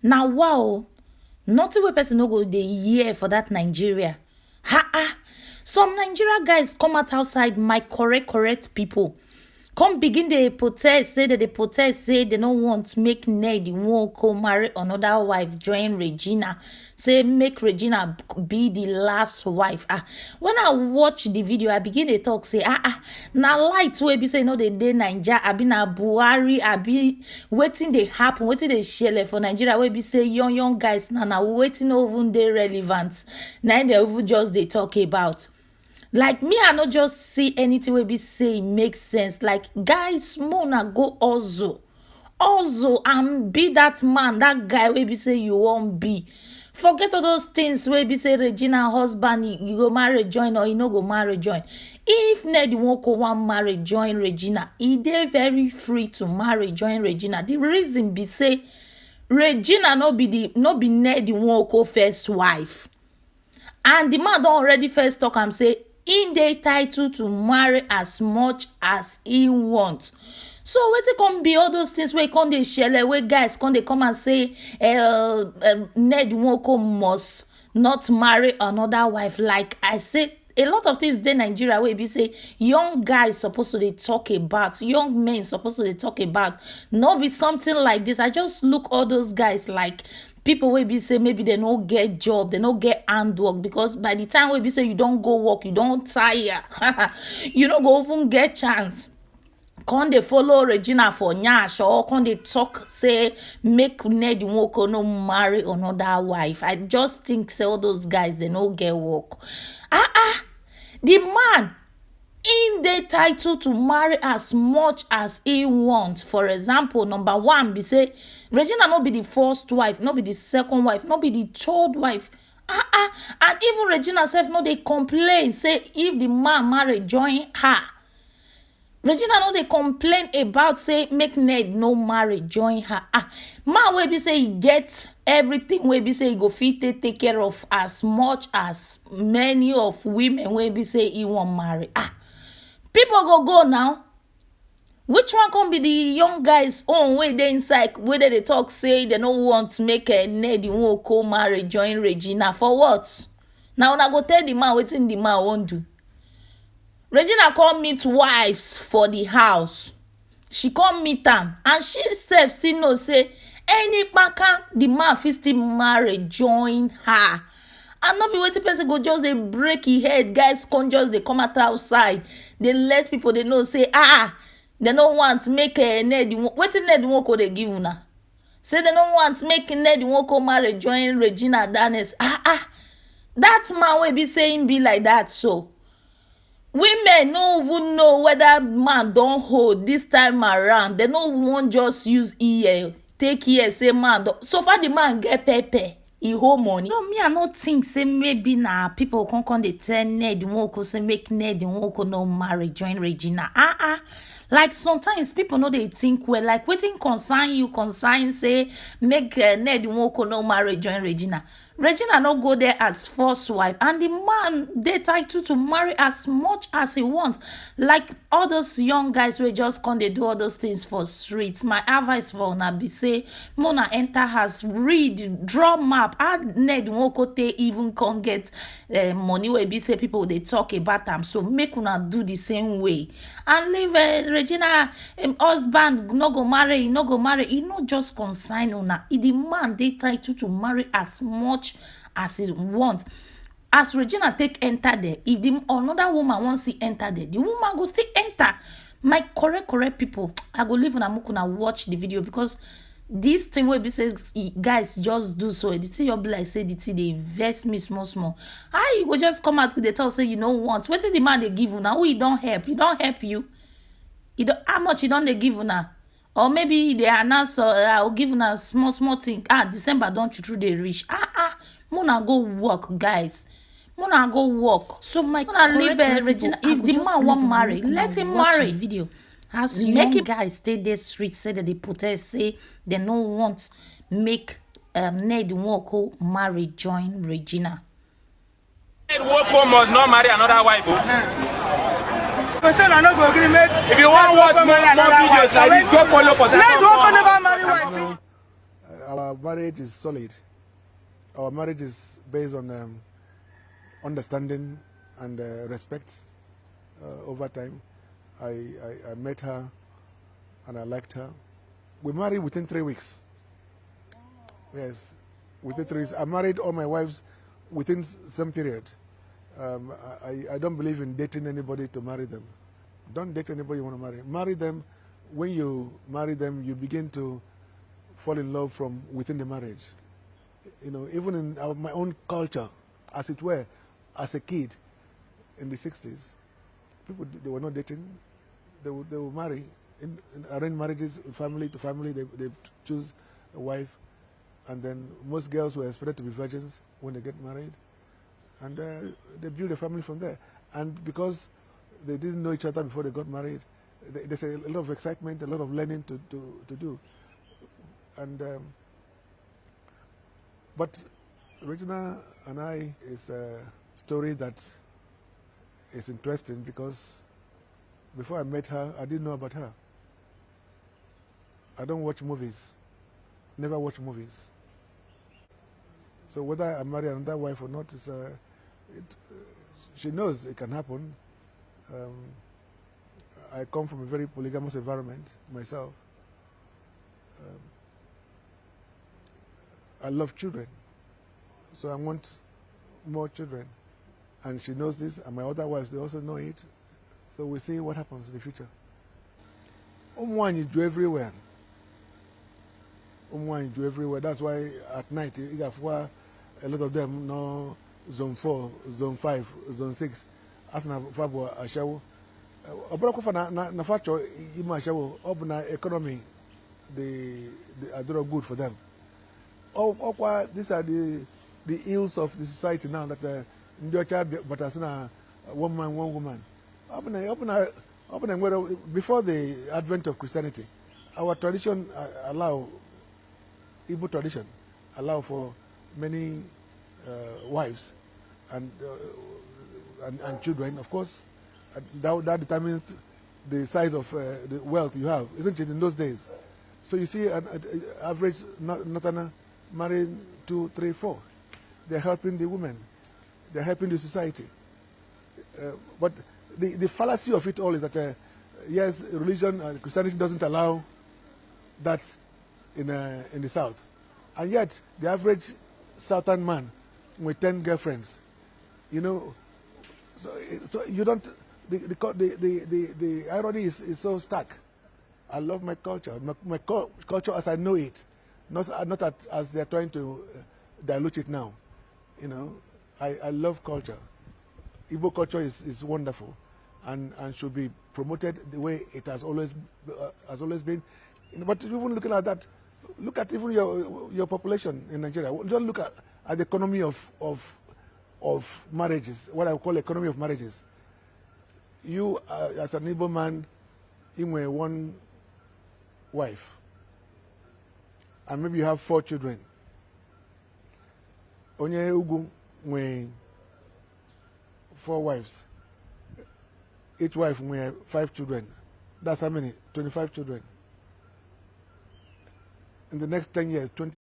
Now wow, nothing wey person no go dey hear for that Nigeria. Some Nigeria guys come out outside, my correct people. Come begin the protest, say that they protest, say they don't want make Ned Nwoko marry another wife, join Regina. Say make Regina be the last wife. When I watch the video, I begin to talk, say, now light wey be say no they Nigeria, I be na Buhari, I be waiting they happen, waiting they share for Nigeria, wey be say young guys now waiting over they relevant. Now they even just they talk about. Like me, I not just see anything we be saying makes sense. Like guys, Mona go also and be that man, that guy we be say you won't be. Forget all those things where be say Regina husband, you go marry join or you no go marry join. If Ned Nwoko want marry join Regina, they very free to marry join Regina. The reason be say Regina no be Ned Nwoko first wife. And the man don't already first talk and say in the title to marry as much as he wants. So wetin come be all those things where come they share, where guys come they come and say Ned Nwoko must not marry another wife. Like I said, a lot of things in Nigeria where be say young guys supposed to they talk about, young men supposed to they talk about. No be something like this. I just look all those guys like people will be say maybe they no get job, they no get handwork, because by the time we be say you don't go work, you don't tire, you don't go even get chance. Can they follow Regina for nyash, or can they talk say make Ned Nwoko no marry another wife? I just think say all those guys they no get work. The man in the title to marry as much as he wants. For example, number one be say Regina no be the first wife, no be the second wife, no be the third wife. And even Regina self no they complain say if the man marry join her. Regina no they complain about say make Ned no marry join her. Man wey be say he gets everything, wey be say he go fit take care of as much as many of women wey be say he won't marry. People go now. Which one can be the young guys own way they inside, whether they talk say they don't want to make a Ned Nwoko marry join Regina for what? Now I go tell the man wetin the man won't do. Regina come meet wives for the house. She come meet them, and she self still know say any baka the man fit still marry join her. And not be waiting person go just they break his head. Guys come just they come out outside. They let people they know say they don't want to make a Ned Nwoko they give una. Say they don't want to make Ned Nwoko marry join Regina Danes. That man will be saying be like that. So women no even know whether man don't hold this time around. They no want just use ear. Take ear say man don't. So far the man get pepper. He hold money. No, me I not think say maybe now people come they tell Ned Nwoko say make Ned Nwoko no marry join Regina. Like sometimes people know they think well, like waiting concern you concern say make Ned Nwoko no marry join Regina. Regina no go there as first wife, and the man they title to marry as much as he wants. Like all those young guys will just come they do all those things for streets. My advice for una be say Mona enter has read draw map. Add Ned Nwoko they even can't get money where be say people they talk about them. So make una do the same way and leave Regina husband no go marry, he no go marry. He not just consign una. He the man they title to marry as much as he wants. As Regina take enter there, if the another woman wants to enter there, the woman go still enter. My correct people, I go leave on Amukuna watch the video, because this thing will be says guys just do so. The thing you be like say the thing they vex me small. How you go just come out with the talk say you don't want? What is the man they give you now? Who he don't help? He don't help you. He don't, how much he don't they give you now? Or maybe they announce or give una small thing. December don't you through they reach. Mona go work, guys. Mona go work. So my Mona leave Regina. If the man want marry, let him marry. Video. As make it guys stay there street say that they protest say they no want make Ned Nwoko marry join Regina. Ned Nwoko must not marry another wife. If you want to watch more videos like this, go follow for that. Ned Nwoko never marry wife. our marriage is solid. Our marriage is based on understanding and respect over time. I met her and I liked her. We married within 3 weeks. Yes, within 3 weeks. I married all my wives within some period. I don't believe in dating anybody to marry them. Don't date anybody you want to marry. Marry them. When you marry them, you begin to fall in love from within the marriage. You know, even in my own culture, as it were, as a kid in the 60s, people, they were not dating. They will marry in arranged marriages, family to family. They choose a wife, and then most girls were expected to be virgins when they get married, and they build a family from there. And because they didn't know each other before they got married, there's a lot of excitement, a lot of learning to do. And but Regina and I is a story that is interesting because before I met her, I didn't know about her. I don't watch movies, never watch movies. So whether I marry another wife or not, she knows it can happen. I come from a very polygamous environment myself. I love children, so I want more children. And she knows this, and my other wives, they also know it. So we'll see what happens in the future. You do everywhere. You do everywhere. That's why at night, you got a lot of them know zone 4, zone 5, zone 6. As na fabo ashawo. Obro ko na facho ima ashawo. Obna economy, they are doing good for them. These are the ills of the society now that but as one man, one woman. Before the advent of Christianity, our tradition Igbo tradition allow for many wives and children, of course. That determines the size of the wealth you have, isn't it, in those days? So you see an average Northerner marrying 2, 3, 4. They're helping the women. They're helping the society. But the fallacy of it all is that, yes, religion and Christianity doesn't allow that in the South. And yet, the average Southern man with 10 girlfriends, you know, so you don't, the irony is so stark. I love my culture, my culture as I know it, not as they're trying to dilute it now. You know, I love culture. Igbo culture is wonderful, and should be promoted the way it has always been. But even looking at that, look at even your population in Nigeria. Just look at the economy of marriages. What I call economy of marriages. You as an Igbo man, you have one wife, and maybe you have 4 children. Onye Ugu with 4 wives. Each wife with 5 children. That's how many? 25 children. In the next 10 years, 20